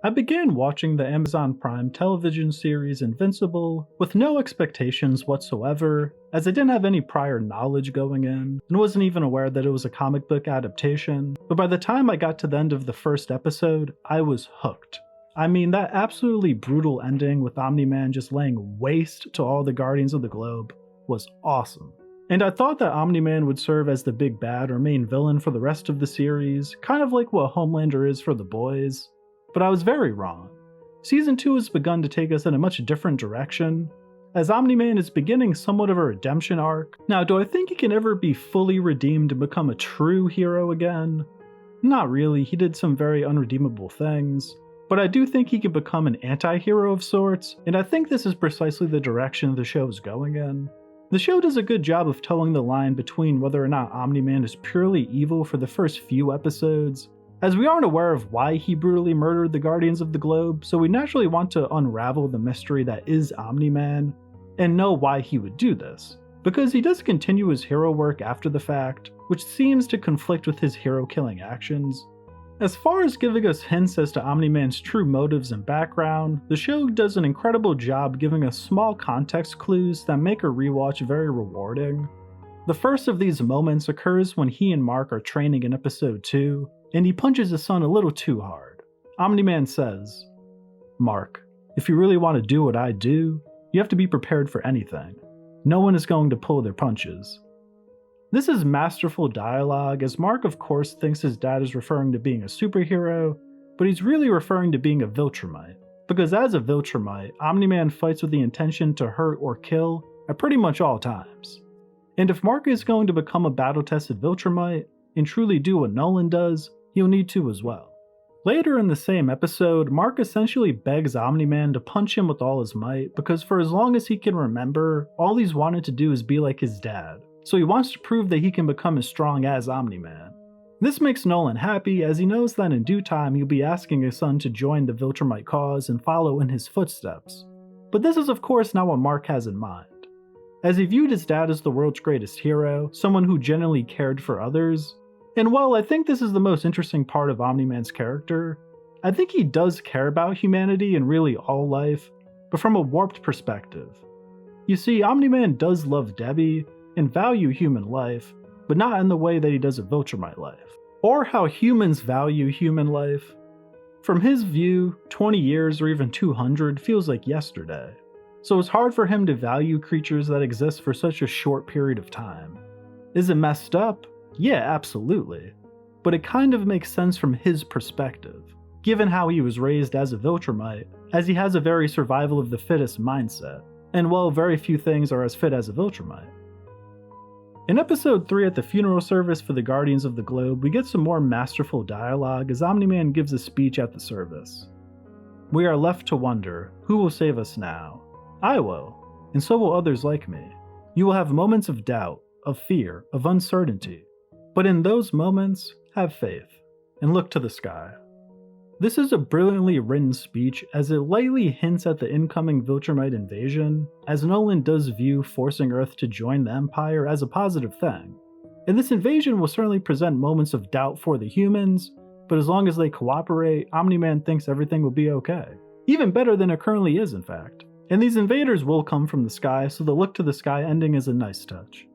I began watching the Amazon Prime television series Invincible with no expectations whatsoever, as I didn't have any prior knowledge going in, and wasn't even aware that it was a comic book adaptation, but by the time I got to the end of the first episode, I was hooked. I mean, that absolutely brutal ending with Omni-Man just laying waste to all the Guardians of the Globe was awesome. And I thought that Omni-Man would serve as the big bad or main villain for the rest of the series, kind of like what Homelander is for the boys. But I was very wrong. Season 2 has begun to take us in a much different direction, as Omni-Man is beginning somewhat of a redemption arc. Now, do I think he can ever be fully redeemed and become a true hero again? Not really, he did some very unredeemable things. But I do think he can become an anti-hero of sorts, and I think this is precisely the direction the show is going in. The show does a good job of towing the line between whether or not Omni-Man is purely evil for the first few episodes, as we aren't aware of why he brutally murdered the Guardians of the Globe, so we naturally want to unravel the mystery that is Omni-Man, and know why he would do this. Because he does continue his hero work after the fact, which seems to conflict with his hero-killing actions. As far as giving us hints as to Omni-Man's true motives and background, the show does an incredible job giving us small context clues that make a rewatch very rewarding. The first of these moments occurs when he and Mark are training in episode 2, and he punches his son a little too hard. Omni-Man says, "Mark, if you really want to do what I do, you have to be prepared for anything. No one is going to pull their punches." This is masterful dialogue, as Mark of course thinks his dad is referring to being a superhero, but he's really referring to being a Viltrumite. Because as a Viltrumite, Omni-Man fights with the intention to hurt or kill at pretty much all times. And if Mark is going to become a battle-tested Viltrumite, and truly do what Nolan does, he'll need to as well. Later in the same episode, Mark essentially begs Omni-Man to punch him with all his might, because for as long as he can remember, all he's wanted to do is be like his dad. So he wants to prove that he can become as strong as Omni-Man. This makes Nolan happy, as he knows that in due time he'll be asking his son to join the Viltrumite cause and follow in his footsteps. But this is of course not what Mark has in mind. As he viewed his dad as the world's greatest hero, someone who genuinely cared for others, and while I think this is the most interesting part of Omni-Man's character, I think he does care about humanity and really all life, but from a warped perspective. You see, Omni-Man does love Debbie, and value human life, but not in the way that he does a Viltrumite life, or how humans value human life. From his view, 20 years or even 200 feels like yesterday, so it's hard for him to value creatures that exist for such a short period of time. Is it messed up? Yeah, absolutely, but it kind of makes sense from his perspective, given how he was raised as a Viltrumite, as he has a very survival of the fittest mindset, and while very few things are as fit as a Viltrumite. In episode 3 at the funeral service for the Guardians of the Globe, we get some more masterful dialogue as Omni-Man gives a speech at the service. "We are left to wonder, who will save us now? I will, and so will others like me. You will have moments of doubt, of fear, of uncertainty, but in those moments, have faith, and look to the sky." This is a brilliantly written speech, as it lightly hints at the incoming Viltrumite invasion, as Nolan does view forcing Earth to join the Empire as a positive thing. And this invasion will certainly present moments of doubt for the humans, but as long as they cooperate, Omni-Man thinks everything will be okay. Even better than it currently is, in fact. And these invaders will come from the sky, so the look to the sky ending is a nice touch.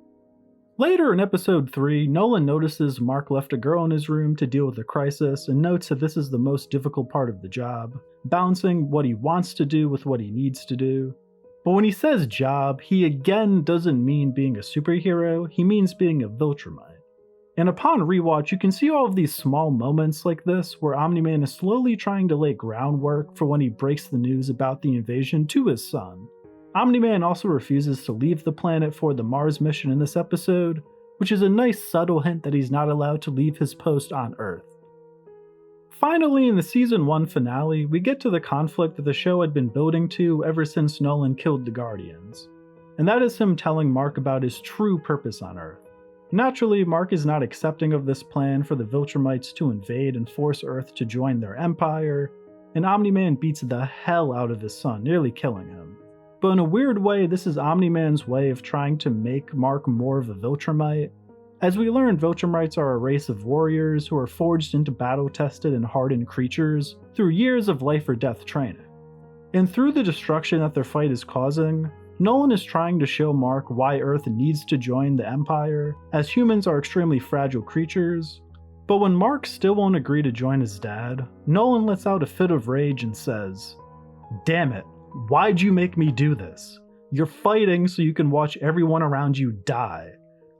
Later in episode 3, Nolan notices Mark left a girl in his room to deal with the crisis and notes that this is the most difficult part of the job, balancing what he wants to do with what he needs to do. But when he says job, he again doesn't mean being a superhero, he means being a Viltrumite. And upon rewatch, you can see all of these small moments like this where Omni-Man is slowly trying to lay groundwork for when he breaks the news about the invasion to his son. Omni-Man also refuses to leave the planet for the Mars mission in this episode, which is a nice subtle hint that he's not allowed to leave his post on Earth. Finally, in the season 1 finale, we get to the conflict that the show had been building to ever since Nolan killed the Guardians, and that is him telling Mark about his true purpose on Earth. Naturally, Mark is not accepting of this plan for the Viltrumites to invade and force Earth to join their empire, and Omni-Man beats the hell out of his son, nearly killing him. But in a weird way, this is Omni-Man's way of trying to make Mark more of a Viltrumite, As we learn, Viltrumites are a race of warriors who are forged into battle-tested and hardened creatures through years of life-or-death training. And through the destruction that their fight is causing, Nolan is trying to show Mark why Earth needs to join the Empire, as humans are extremely fragile creatures. But when Mark still won't agree to join his dad, Nolan lets out a fit of rage and says, "Damn it, why'd you make me do this? You're fighting so you can watch everyone around you die.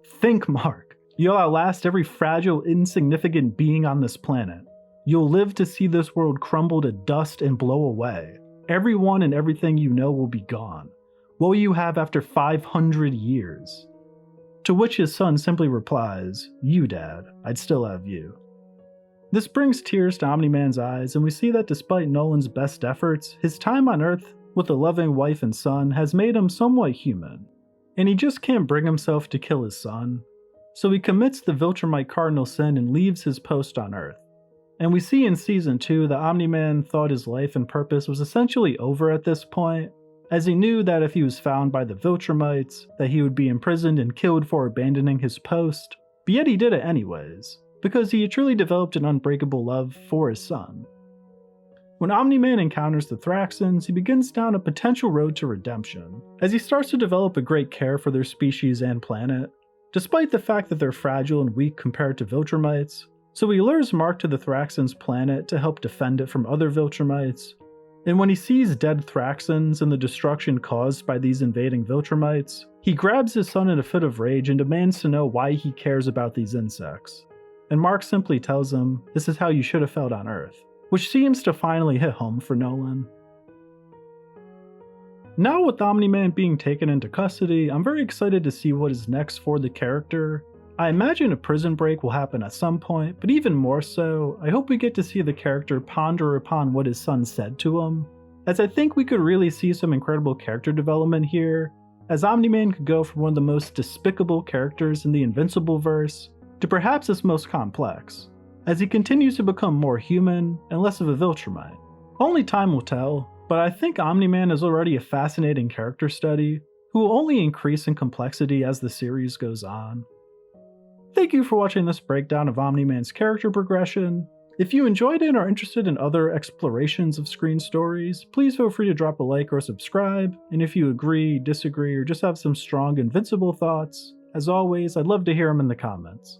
Think, Mark. You'll outlast every fragile, insignificant being on this planet. You'll live to see this world crumble to dust and blow away. Everyone and everything you know will be gone. What will you have after 500 years? To which his son simply replies, "You, Dad, I'd still have you." This brings tears to Omni-Man's eyes, and we see that despite Nolan's best efforts, his time on Earth with a loving wife and son has made him somewhat human. And he just can't bring himself to kill his son. So he commits the Viltrumite cardinal sin and leaves his post on Earth. And we see in Season 2 that Omni-Man thought his life and purpose was essentially over at this point, as he knew that if he was found by the Viltrumites, that he would be imprisoned and killed for abandoning his post, but yet he did it anyways, because he had truly developed an unbreakable love for his son. When Omni-Man encounters the Thraxans, he begins down a potential road to redemption, as he starts to develop a great care for their species and planet, despite the fact that they're fragile and weak compared to Viltrumites. So he lures Mark to the Thraxans' planet to help defend it from other Viltrumites, and when he sees dead Thraxans and the destruction caused by these invading Viltrumites, he grabs his son in a fit of rage and demands to know why he cares about these insects. And Mark simply tells him, "This is how you should have felt on Earth," which seems to finally hit home for Nolan. Now with Omni-Man being taken into custody, I'm very excited to see what is next for the character. I imagine a prison break will happen at some point, but even more so, I hope we get to see the character ponder upon what his son said to him, as I think we could really see some incredible character development here, as Omni-Man could go from one of the most despicable characters in the Invincible verse to perhaps his most complex, as he continues to become more human and less of a Viltrumite. Only time will tell, but I think Omni-Man is already a fascinating character study, who will only increase in complexity as the series goes on. Thank you for watching this breakdown of Omni-Man's character progression. If you enjoyed it or are interested in other explorations of screen stories, please feel free to drop a like or subscribe, and if you agree, disagree, or just have some strong Invincible thoughts, as always, I'd love to hear them in the comments.